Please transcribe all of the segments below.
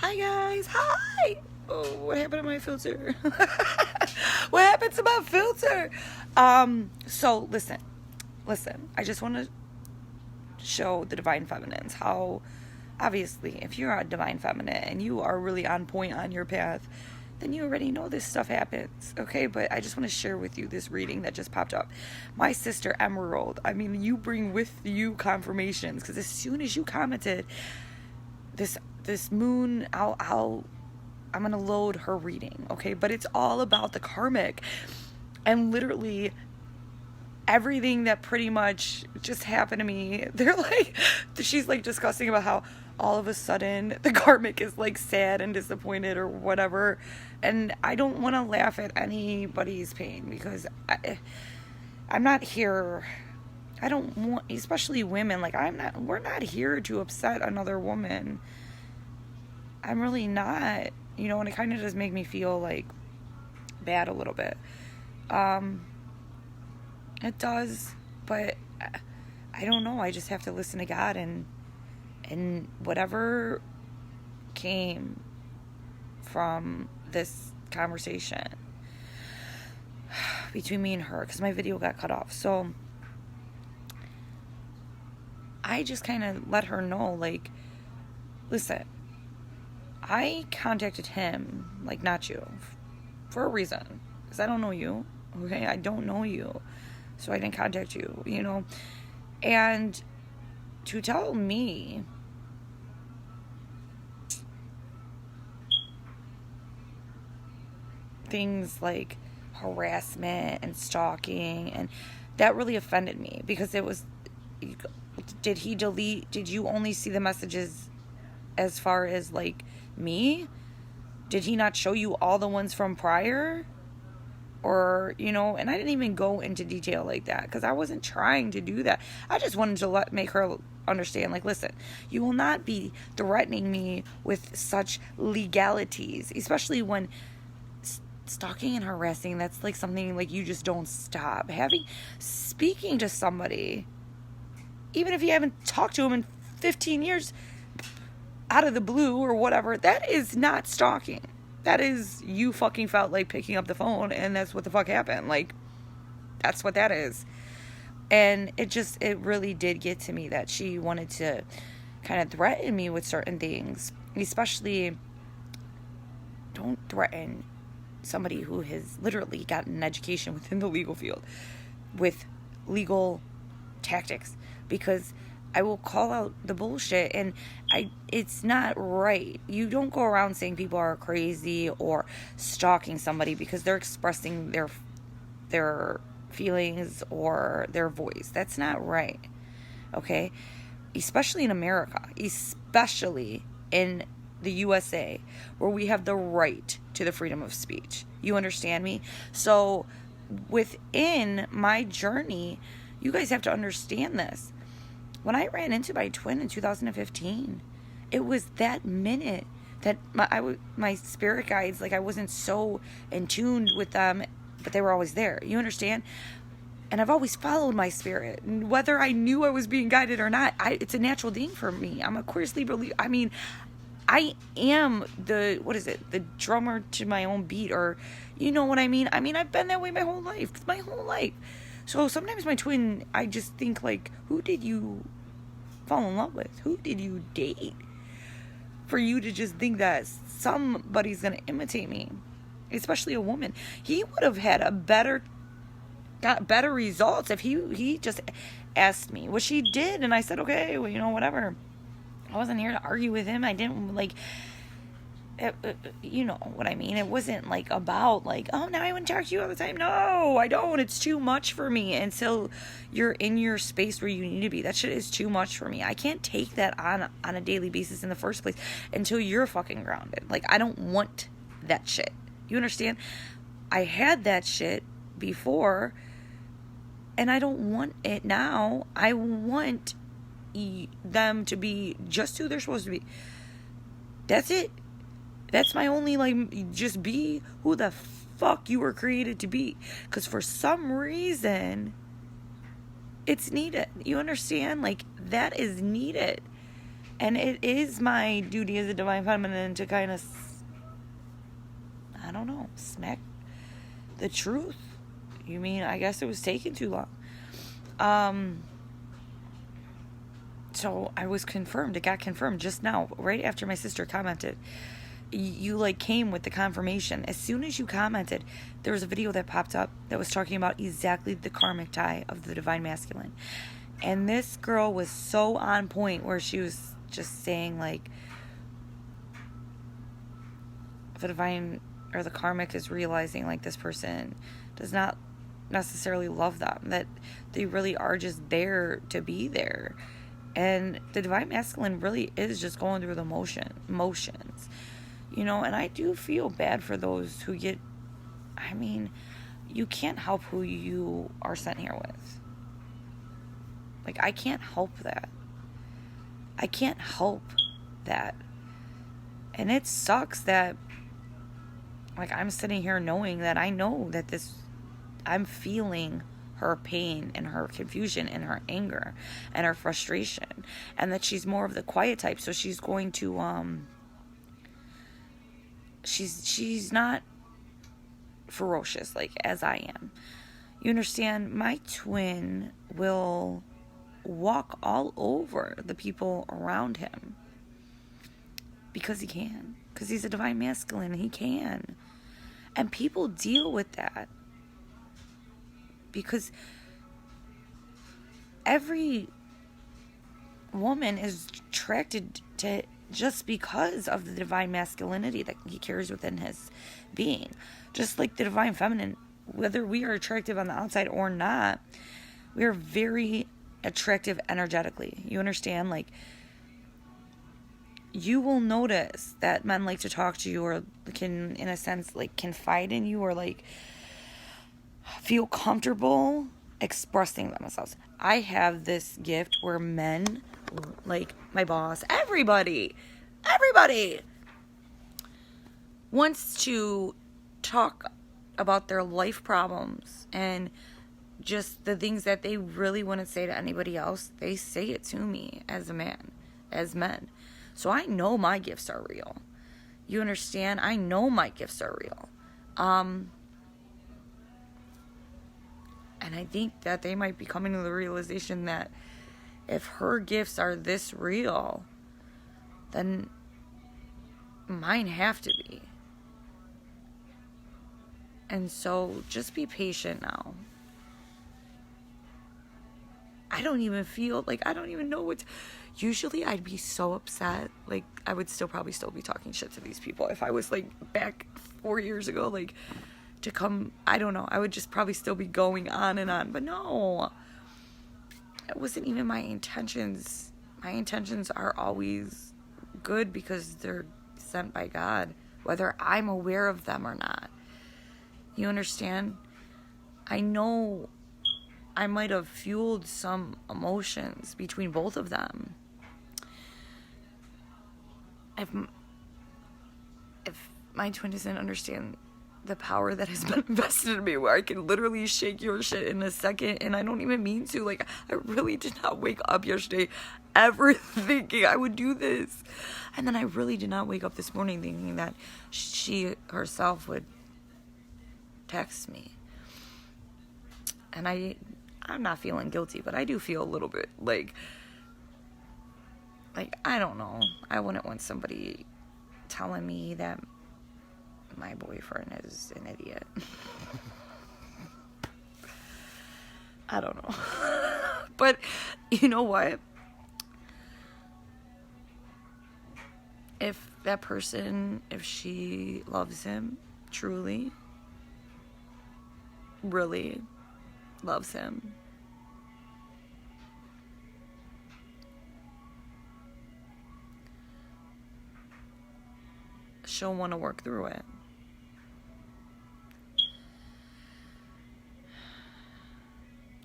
Hi guys, hi! Oh, what happened to my filter? What happened to my filter? So listen, I just want to show the divine feminines how, obviously, if you're a divine feminine and you are really on point on your path, then you already know this stuff happens, okay? But I just want to share with you this reading that just popped up. My sister Emerald, I mean, you bring with you confirmations, because as soon as you commented, this moon, I'm gonna load her reading, okay? But it's all about the karmic, and literally everything that pretty much just happened to me. She's like discussing about how all of a sudden the karmic is like sad and disappointed or whatever, and I don't want to laugh at anybody's pain, because I'm not here. I don't want, especially women, like we're not here to upset another woman. I'm really not, and it kind of does make me feel like bad a little bit. It does, but I don't know. I just have to listen to God, and whatever came from this conversation between me and her, because my video got cut off. So I just kind of let her know, like, listen, I contacted him, like, not you, for a reason, because I don't know you, okay? I don't know you, so I didn't contact you, and to tell me things like harassment and stalking, and that really offended me, because it was, did you only see the messages as far as, like, me? Did he not show you all the ones from prior? Or, and I didn't even go into detail like that, because I wasn't trying to do that. I just wanted to make her understand, like, listen, you will not be threatening me with such legalities, especially when stalking and harassing, that's like something like you just don't stop. Speaking to somebody, even if you haven't talked to him in 15 years, out of the blue or whatever, that is not stalking. That is, you fucking felt like picking up the phone, and that's what the fuck happened. Like, that's what that is. And it really did get to me that she wanted to kind of threaten me with certain things. Especially, don't threaten somebody who has literally gotten an education within the legal field with legal tactics, because I will call out the bullshit, and it's not right. You don't go around saying people are crazy or stalking somebody because they're expressing their feelings or their voice. That's not right. Okay? Especially in America, especially in the USA, where we have the right to the freedom of speech. You understand me? So within my journey, you guys have to understand this. When I ran into my twin in 2015, it was that minute that my spirit guides, like, I wasn't so in tune with them, but they were always there. You understand? And I've always followed my spirit. And whether I knew I was being guided or not, it's a natural thing for me. I'm a Queer Libra. I mean, I am the drummer to my own beat, or, you know what I mean? I mean, I've been that way my whole life. So sometimes my twin, I just think, like, who did you fall in love with? Who did you date? For you to just think that somebody's going to imitate me, especially a woman. He would have had got better results if he just asked me, which he did, and I said, okay, well, whatever. I wasn't here to argue with him. I didn't, like, you know what I mean? It wasn't like about like, oh, now I want to talk to you all the time. No, I don't. It's too much for me until you're in your space where you need to be. That shit is too much for me. I can't take that on a daily basis in the first place until you're fucking grounded. Like, I don't want that shit. You understand? I had that shit before, and I don't want it now. I want them to be just who they're supposed to be. That's it. That's my only, like, just be who the fuck you were created to be. Because for some reason, it's needed. You understand? Like, that is needed. And it is my duty as a divine feminine to kind of, I don't know, smack the truth. You mean, I guess it was taking too long. So I was confirmed. It got confirmed just now, right after my sister commented. You like came with the confirmation. As soon as you commented, there was a video that popped up that was talking about exactly the karmic tie of the divine masculine. And this girl was so on point where she was just saying like the divine or the karmic is realizing like this person does not necessarily love them, that they really are just there to be there. And the divine masculine really is just going through the motions. You know, and I do feel bad for those who get, I mean, you can't help who you are sent here with. Like, I can't help that. I can't help that. And it sucks that, like, I'm sitting here knowing that I know that I'm feeling her pain and her confusion and her anger and her frustration. And that she's more of the quiet type. So she's going to, she's not ferocious like as I am. You understand? My twin will walk all over the people around him because he can, because he's a divine masculine. He can, and people deal with that because every woman is attracted to just because of the divine masculinity that he carries within his being. Just like the divine feminine, whether we are attractive on the outside or not, we are very attractive energetically. You understand? Like, you will notice that men like to talk to you or can, in a sense, like confide in you or like feel comfortable expressing themselves. I have this gift where men, like my boss, everybody wants to talk about their life problems and just the things that they really wouldn't say to anybody else. They say it to me as a man, as men. So I know my gifts are real. You understand? I know my gifts are real. And I think that they might be coming to the realization that if her gifts are this real, then mine have to be. And so just be patient now. I don't even know what. Usually I'd be so upset. Like, I would probably still be talking shit to these people if I was like back 4 years ago, like to come. I don't know. I would just probably still be going on and on. But no, it wasn't even my intentions. My intentions are always good because they're sent by God, whether I'm aware of them or not. You understand? I know I might have fueled some emotions between both of them. If my twin doesn't understand the power that has been invested in me, where I can literally shake your shit in a second, and I don't even mean to. Like, I really did not wake up yesterday ever thinking I would do this. And then I really did not wake up this morning thinking that she herself would text me. And I'm not feeling guilty, but I do feel a little bit like I don't know. I wouldn't want somebody telling me that my boyfriend is an idiot. I don't know. But you know what? If that person, if she loves him truly, really loves him, she'll want to work through it.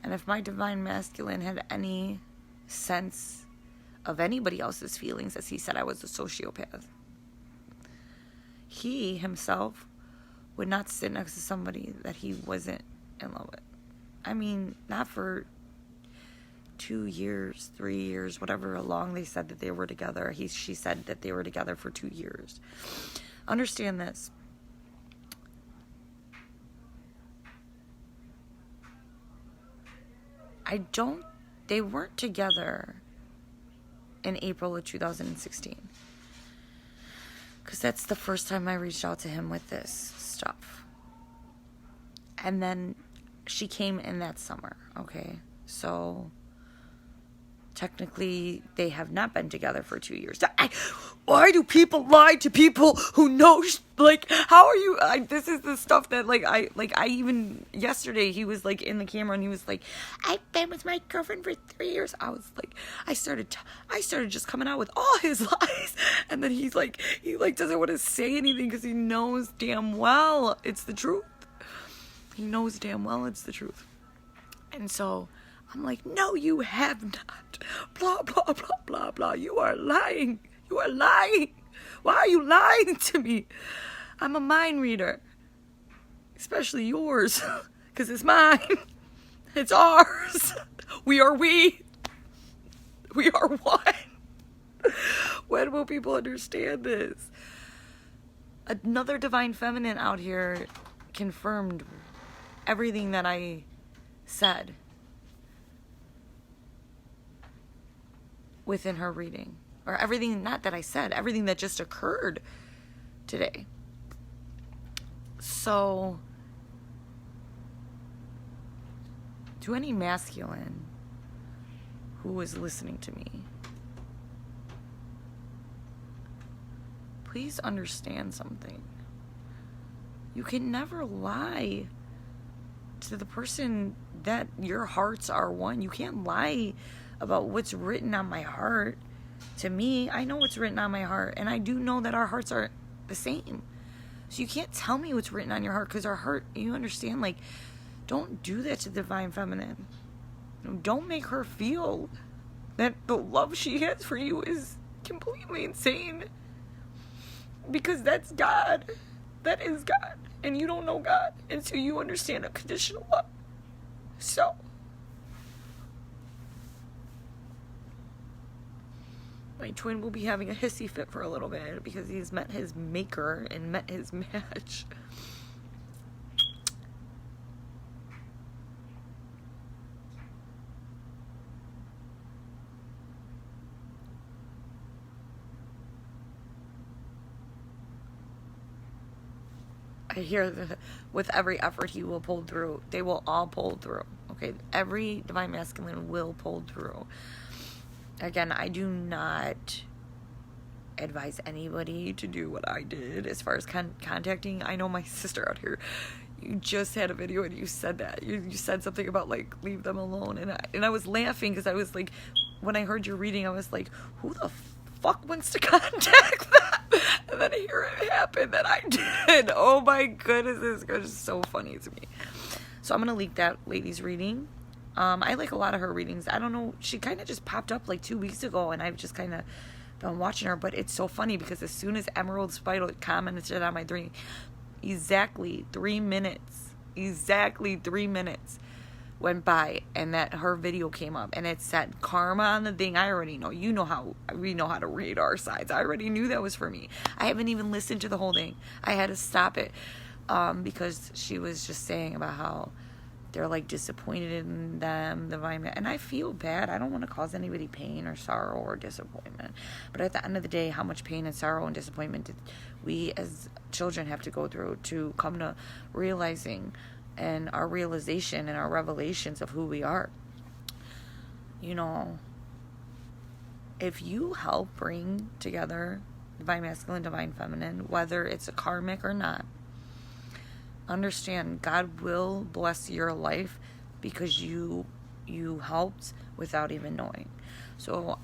And if my divine masculine had any sense of anybody else's feelings, as he said I was a sociopath, he himself would not sit next to somebody that he wasn't in love with. I mean, not for 2 years, 3 years, whatever long they said that they were together. She said that they were together for 2 years. Understand this. They weren't together in April of 2016. Because that's the first time I reached out to him with this stuff. And then she came in that summer, okay? So technically, they have not been together for 2 years. Why do people lie to people who know? Like, how are you? This is the stuff that, I even yesterday he was like in the camera and he was like, I've been with my girlfriend for 3 years. I was like, I started just coming out with all his lies, and then he doesn't want to say anything because he knows damn well it's the truth. He knows damn well it's the truth, and so. I'm like, no, you have not. Blah, blah, blah, blah, blah. You are lying. You are lying. Why are you lying to me? I'm a mind reader. Especially yours. Because it's mine. It's ours. We are we. We are one. When will people understand this? Another divine feminine out here confirmed everything that I said within her reading, or everything, not that I said, everything that just occurred today. So, to any masculine who is listening to me, please understand something. You can never lie to the person that your hearts are one. You can't lie about what's written on my heart. To me, I know what's written on my heart, and I do know that our hearts are the same. So you can't tell me what's written on your heart, because our heart, you understand, like, don't do that to the divine feminine. Don't make her feel that the love she has for you is completely insane, because that's God. That is God, and you don't know God until you understand unconditional love. So my twin will be having a hissy fit for a little bit because he's met his maker and met his match. I hear that with every effort he will pull through. They will all pull through. Okay, every divine masculine will pull through. Again, I do not advise anybody to do what I did as far as contacting. I know my sister out here, you just had a video and you said that. You said something about, like, leave them alone. And I was laughing because I was like, when I heard your reading, I was like, who the fuck wants to contact them? And then here it happened that I did. Oh my goodness, this is just so funny to me. So I'm going to leak that lady's reading. I like a lot of her readings. I don't know. She kind of just popped up like 2 weeks ago, and I've just kind of been watching her. But it's so funny because as soon as Emerald Spider commented on my dream, exactly 3 minutes went by, and that her video came up, and it said karma on the thing. I already know. You know how we know how to read our sides. I already knew that was for me. I haven't even listened to the whole thing. I had to stop it because she was just saying about how they're like disappointed in them, and I feel bad. I don't want to cause anybody pain or sorrow or disappointment. But at the end of the day, how much pain and sorrow and disappointment did we as children have to go through to come to realizing and our realization and our revelations of who we are? You know, if you help bring together divine masculine, divine feminine, whether it's a karmic or not, understand God will bless your life because you helped without even knowing. So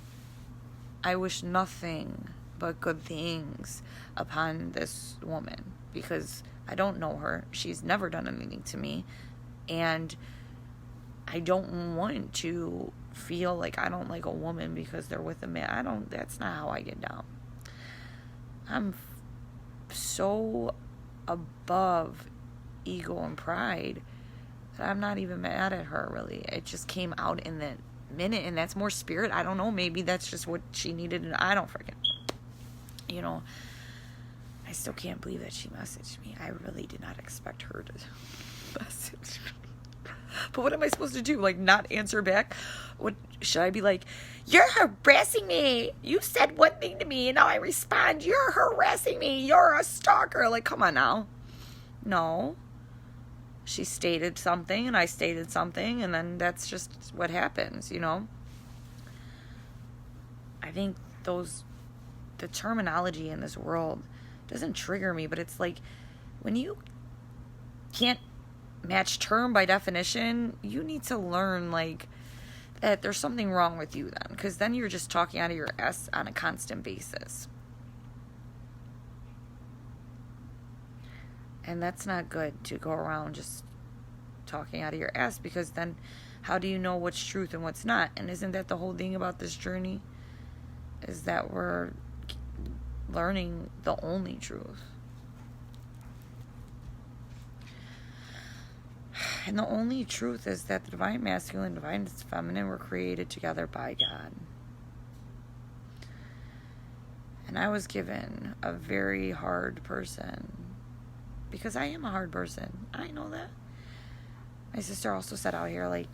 I wish nothing but good things upon this woman, because I don't know her. She's never done anything to me, and I don't want to feel like I don't like a woman because they're with a man. That's not how I get down. I'm so above ego and pride that I'm not even mad at her, really. It just came out in that minute, and that's more spirit. I don't know. Maybe that's just what she needed, and I don't freaking, you know. I still can't believe that she messaged me. I really did not expect her to message me. But what am I supposed to do? Like, not answer back? What should I be like? You're harassing me. You said one thing to me, and now I respond. You're harassing me. You're a stalker. Like, come on now. No. She stated something, and I stated something, and then that's just what happens, you know? I think the terminology in this world doesn't trigger me, but it's like, when you can't match term by definition, you need to learn, like, that there's something wrong with you then, because then you're just talking out of your ass on a constant basis. And that's not good, to go around just talking out of your ass, because then how do you know what's truth and what's not? And isn't that the whole thing about this journey? Is that we're learning the only truth. And the only truth is that the divine masculine and divine feminine were created together by God. And I was given a very hard person, because I am a hard person. I know that. My sister also said out here, like,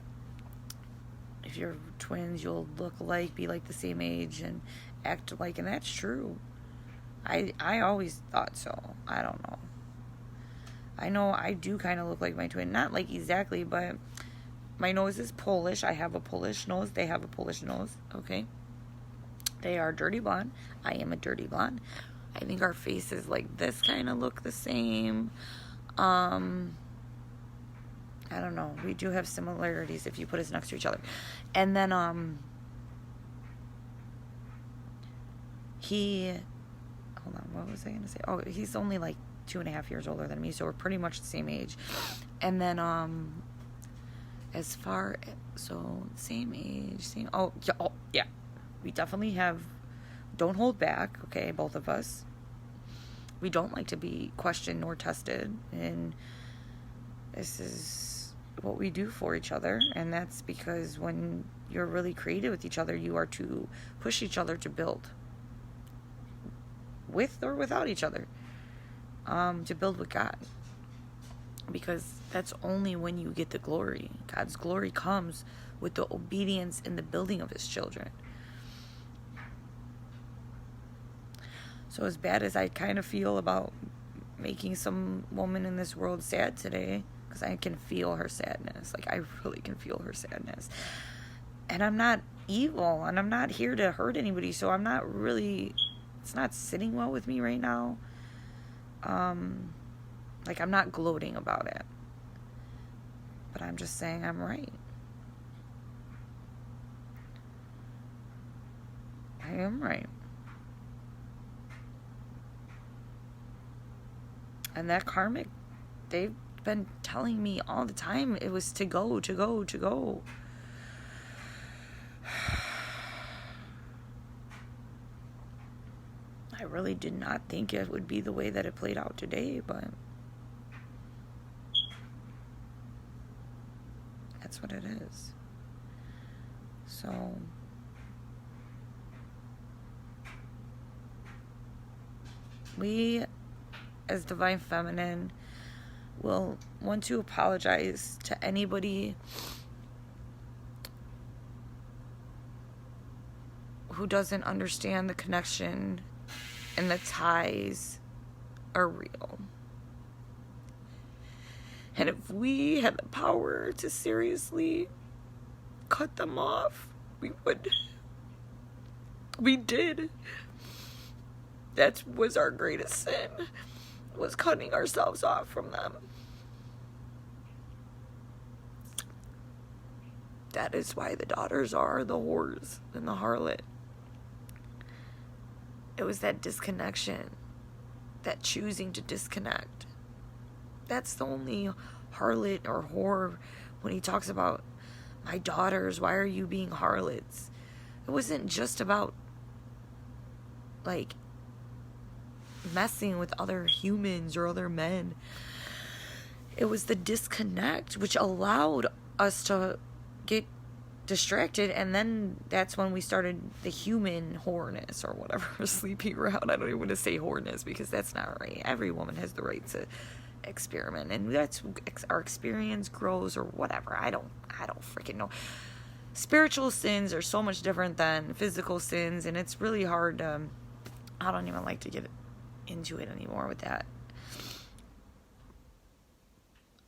if you're twins, you'll look like, be like the same age, and act like, and that's true. I always thought so. I don't know. I know I do kind of look like my twin. Not like exactly, but my nose is Polish. I have a Polish nose. They have a Polish nose. Okay. They are dirty blonde. I am a dirty blonde. I think our faces like this kind of look the same. I don't know. We do have similarities if you put us next to each other. And then, hold on, what was I going to say? Oh, he's only like 2.5 years older than me, so we're pretty much the same age. And then, as far as, so same age, yeah, we definitely have, don't hold back, okay, both of us. We don't like to be questioned nor tested, and this is what we do for each other. And that's because when you're really creative with each other, you are to push each other to build, with or without each other, to build with God, because that's only when you get the glory. God's glory comes with the obedience and the building of his children. So as bad as I kind of feel about making some woman in this world sad today, because I can feel her sadness, like I really can feel her sadness, and I'm not evil, and I'm not here to hurt anybody, so I'm not really, it's not sitting well with me right now. Like, I'm not gloating about it, but I'm just saying I'm right. I am right. And that karmic, they've been telling me all the time it was to go, to go, to go. I really did not think it would be the way that it played out today, but that's what it is. So we, as Divine Feminine, will want to apologize to anybody who doesn't understand the connection and the ties are real. And if we had the power to seriously cut them off, we would. We did. That was our greatest sin, was cutting ourselves off from them. That is why the daughters are the whores and the harlot. It was that disconnection, that choosing to disconnect. That's the only harlot or whore when he talks about my daughters, why are you being harlots? It wasn't just about, like, messing with other humans or other men. It was the disconnect which allowed us to get distracted, and then that's when we started the human whoreness or whatever, sleeping around. I don't even want to say whoreness because that's not right. Every woman has the right to experiment, and that's our experience grows or whatever. I don't freaking know. Spiritual sins are so much different than physical sins, and it's really hard. I don't even like to get into it anymore with that.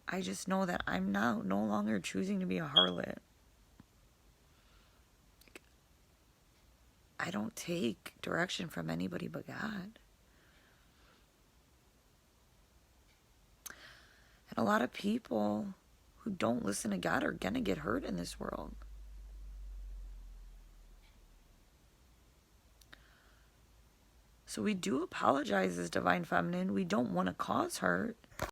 I just know that I'm now no longer choosing to be a harlot. I don't take direction from anybody but God. And a lot of people who don't listen to God are going to get hurt in this world. So we do apologize as Divine Feminine. We don't want to cause hurt.